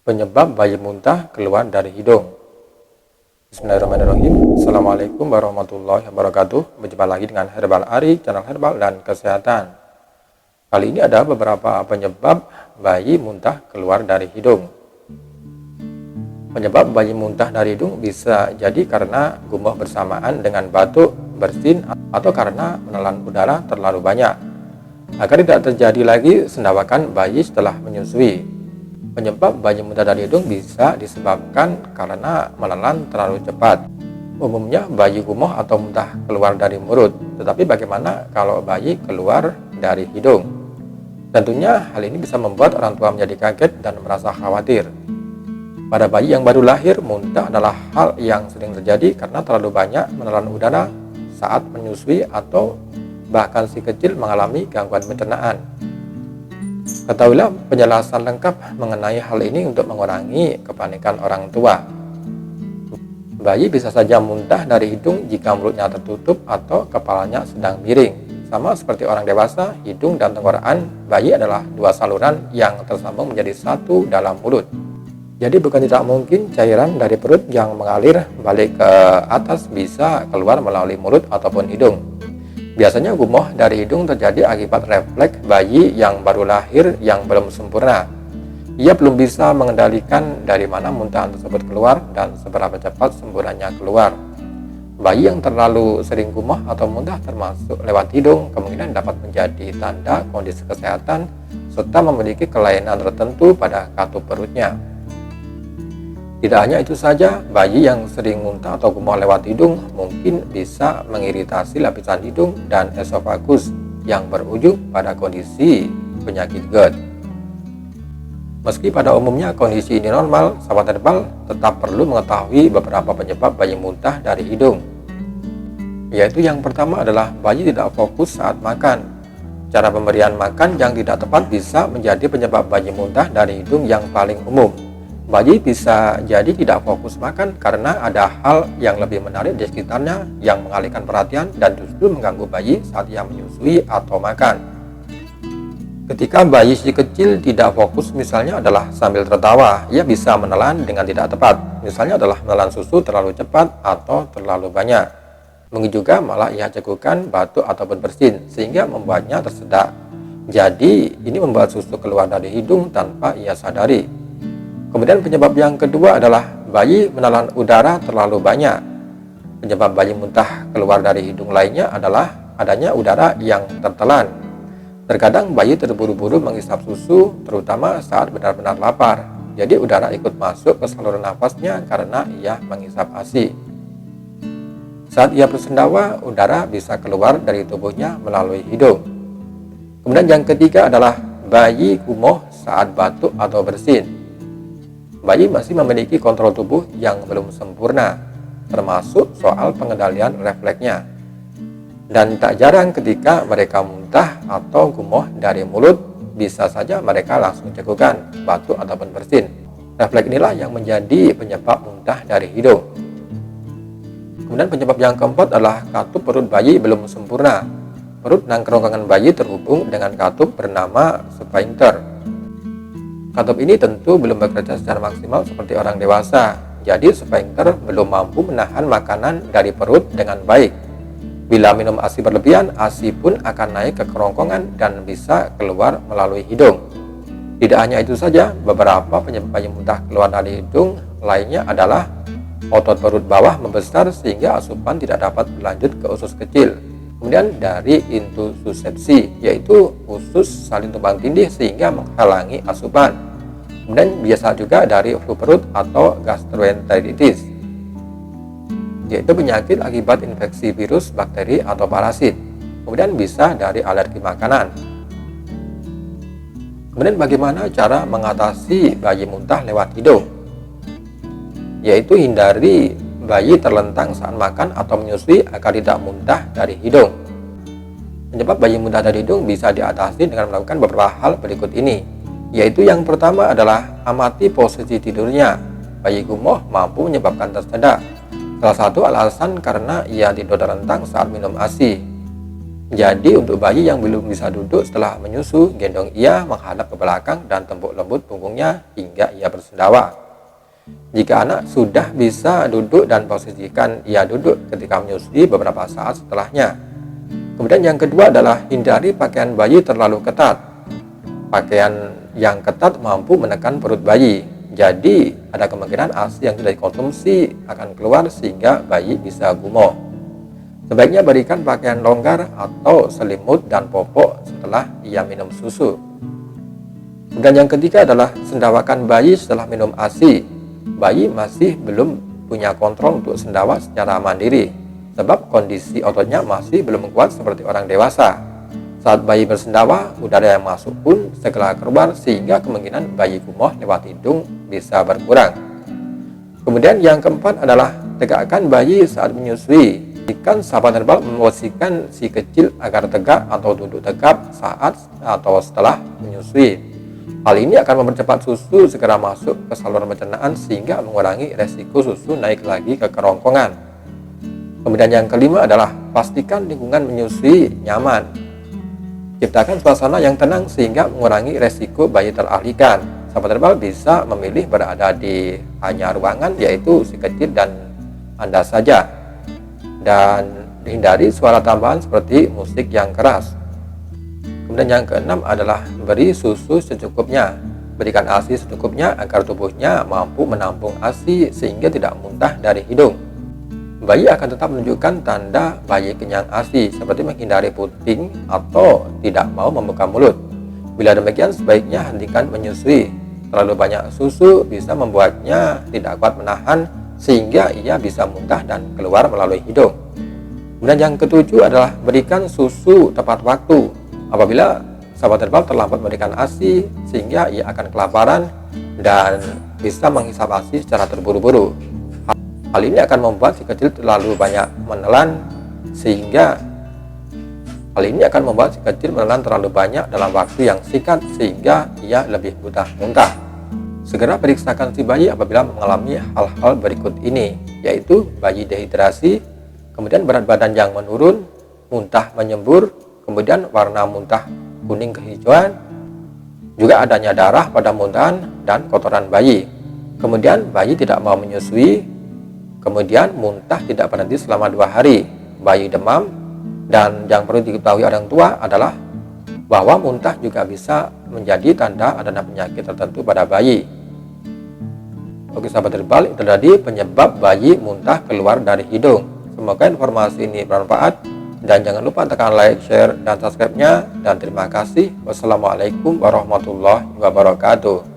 Penyebab bayi muntah keluar dari hidung. Bismillahirrahmanirrahim. Assalamualaikum warahmatullahi wabarakatuh. Berjumpa lagi dengan Herbal Ari, channel herbal dan kesehatan. Kali ini ada beberapa penyebab bayi muntah keluar dari hidung. Penyebab bayi muntah dari hidung bisa jadi karena gumuh bersamaan dengan batuk, bersin, atau karena menelan udara terlalu banyak. Agar tidak terjadi lagi sendawakan bayi setelah menyusui. Penyebab bayi muntah dari hidung bisa disebabkan karena menelan terlalu cepat. Umumnya bayi gumuh atau muntah keluar dari mulut, tetapi bagaimana kalau bayi keluar dari hidung? Tentunya hal ini bisa membuat orang tua menjadi kaget dan merasa khawatir. Pada bayi yang baru lahir, muntah adalah hal yang sering terjadi karena terlalu banyak menelan udara saat menyusui atau bahkan si kecil mengalami gangguan pencernaan. Ketahuilah penjelasan lengkap mengenai hal ini untuk mengurangi kepanikan orang tua. Bayi bisa saja muntah dari hidung jika mulutnya tertutup atau kepalanya sedang miring. Sama seperti orang dewasa, hidung dan tenggorokan bayi adalah dua saluran yang tersambung menjadi satu dalam mulut. Jadi bukan tidak mungkin cairan dari perut yang mengalir balik ke atas bisa keluar melalui mulut ataupun hidung. Biasanya gumuh dari hidung terjadi akibat refleks bayi yang baru lahir yang belum sempurna. Ia belum bisa mengendalikan dari mana muntahan tersebut keluar dan seberapa cepat semburannya keluar. Bayi yang terlalu sering gumuh atau muntah termasuk lewat hidung kemungkinan dapat menjadi tanda kondisi kesehatan serta memiliki kelainan tertentu pada katup perutnya. Tidak hanya itu saja, bayi yang sering muntah atau gumuh lewat hidung mungkin bisa mengiritasi lapisan hidung dan esofagus yang berujung pada kondisi penyakit GERD. Meski pada umumnya kondisi ini normal, sahabat herbal tetap perlu mengetahui beberapa penyebab bayi muntah dari hidung. Yaitu yang pertama adalah bayi tidak fokus saat makan. Cara pemberian makan yang tidak tepat bisa menjadi penyebab bayi muntah dari hidung yang paling umum. Bayi bisa jadi tidak fokus makan karena ada hal yang lebih menarik di sekitarnya yang mengalihkan perhatian dan justru mengganggu bayi saat ia menyusui atau makan. Ketika bayi si kecil tidak fokus misalnya adalah sambil tertawa, ia bisa menelan dengan tidak tepat. Misalnya adalah menelan susu terlalu cepat atau terlalu banyak. Mungkin juga malah ia cekukan, batuk ataupun bersin sehingga membuatnya tersedak. Jadi ini membuat susu keluar dari hidung tanpa ia sadari. Kemudian penyebab yang kedua adalah bayi menelan udara terlalu banyak. Penyebab bayi muntah keluar dari hidung lainnya adalah adanya udara yang tertelan. Terkadang bayi terburu-buru menghisap susu, terutama saat benar-benar lapar. Jadi udara ikut masuk ke saluran nafasnya karena ia menghisap ASI. Saat ia bersendawa, udara bisa keluar dari tubuhnya melalui hidung. Kemudian yang ketiga adalah bayi gumuh saat batuk atau bersin. Bayi masih memiliki kontrol tubuh yang belum sempurna, termasuk soal pengendalian refleksnya. Dan tak jarang ketika mereka muntah atau gumuh dari mulut, bisa saja mereka langsung cekukan, batuk ataupun bersin. Refleks inilah yang menjadi penyebab muntah dari hidung. Kemudian penyebab yang keempat adalah katup perut bayi belum sempurna. Perut dan kerongkongan bayi terhubung dengan katup bernama sphincter. Katup ini tentu belum bekerja secara maksimal seperti orang dewasa, jadi sphincter belum mampu menahan makanan dari perut dengan baik. Bila minum ASI berlebihan, ASI pun akan naik ke kerongkongan dan bisa keluar melalui hidung. Tidak hanya itu saja, beberapa penyebab bayi muntah keluar dari hidung lainnya adalah otot perut bawah membesar sehingga asupan tidak dapat berlanjut ke usus kecil. Kemudian dari intussusepsi, yaitu usus salin tumpang tindih sehingga menghalangi asupan. Kemudian biasa juga dari flu perut atau gastroenteritis, yaitu penyakit akibat infeksi virus, bakteri, atau parasit. Kemudian bisa dari alergi makanan. Kemudian bagaimana cara mengatasi bayi muntah lewat hidung? Yaitu hindari bayi terlentang saat makan atau menyusui agar tidak muntah dari hidung. Penyebab bayi muntah dari hidung bisa diatasi dengan melakukan beberapa hal berikut ini. Yaitu yang pertama adalah amati posisi tidurnya. Bayi gumuh mampu menyebabkan tersedak. Salah satu alasan karena ia tidur terlentang saat minum ASI. Jadi untuk bayi yang belum bisa duduk setelah menyusu, gendong ia menghadap ke belakang dan tepuk lembut punggungnya hingga ia bersendawa. Jika anak sudah bisa duduk dan posisikan ia duduk ketika menyusui beberapa saat setelahnya. Kemudian yang kedua adalah hindari pakaian bayi terlalu ketat. Pakaian yang ketat mampu menekan perut bayi. Jadi ada kemungkinan ASI yang tidak dikonsumsi akan keluar sehingga bayi bisa gumoh. Sebaiknya berikan pakaian longgar atau selimut dan popok setelah ia minum susu. Dan yang ketiga adalah sendawakan bayi setelah minum ASI. Bayi masih belum punya kontrol untuk sendawa secara mandiri, sebab kondisi ototnya masih belum kuat seperti orang dewasa. Saat bayi bersendawa, udara yang masuk pun segera keluar sehingga kemungkinan bayi gumoh lewat hidung bisa berkurang. Kemudian yang keempat adalah tegakkan bayi saat menyusui. Berikan sahabat herbal memposisikan si kecil agar tegak atau duduk tegap saat atau setelah menyusui. Hal ini akan mempercepat susu segera masuk ke saluran pencernaan sehingga mengurangi resiko susu naik lagi ke kerongkongan. Kemudian yang kelima adalah pastikan lingkungan menyusui nyaman. Ciptakan suasana yang tenang sehingga mengurangi resiko bayi teralihkan. Sahabat herbal bisa memilih berada di hanya ruangan, yaitu si kecil dan Anda saja. Dan hindari suara tambahan seperti musik yang keras. Kemudian yang keenam adalah beri susu secukupnya. Berikan ASI secukupnya agar tubuhnya mampu menampung ASI sehingga tidak muntah dari hidung. Bayi akan tetap menunjukkan tanda bayi kenyang ASI seperti menghindari puting atau tidak mau membuka mulut. Bila demikian sebaiknya hentikan menyusui. Terlalu banyak susu bisa membuatnya tidak kuat menahan sehingga ia bisa muntah dan keluar melalui hidung. Kemudian yang ketujuh adalah berikan susu tepat waktu. Apabila sahabat herbal terlambat memberikan ASI sehingga ia akan kelaparan dan bisa menghisap ASI secara terburu-buru. Hal ini akan membuat si kecil terlalu banyak menelan terlalu banyak dalam waktu yang singkat sehingga ia lebih mudah muntah. Segera periksakan si bayi apabila mengalami hal-hal berikut ini, yaitu bayi dehidrasi, kemudian berat badan yang menurun, muntah menyembur, kemudian warna muntah kuning kehijauan, juga adanya darah pada muntahan dan kotoran bayi. Kemudian bayi tidak mau menyusui, kemudian muntah tidak berhenti selama 2 hari, bayi demam, dan yang perlu diketahui orang tua adalah bahwa muntah juga bisa menjadi tanda adanya penyakit tertentu pada bayi. Oke sahabat herbal, itu tadi penyebab bayi muntah keluar dari hidung. Semoga informasi ini bermanfaat dan jangan lupa tekan like, share, dan subscribe-nya. Dan terima kasih. Wassalamualaikum warahmatullahi wabarakatuh.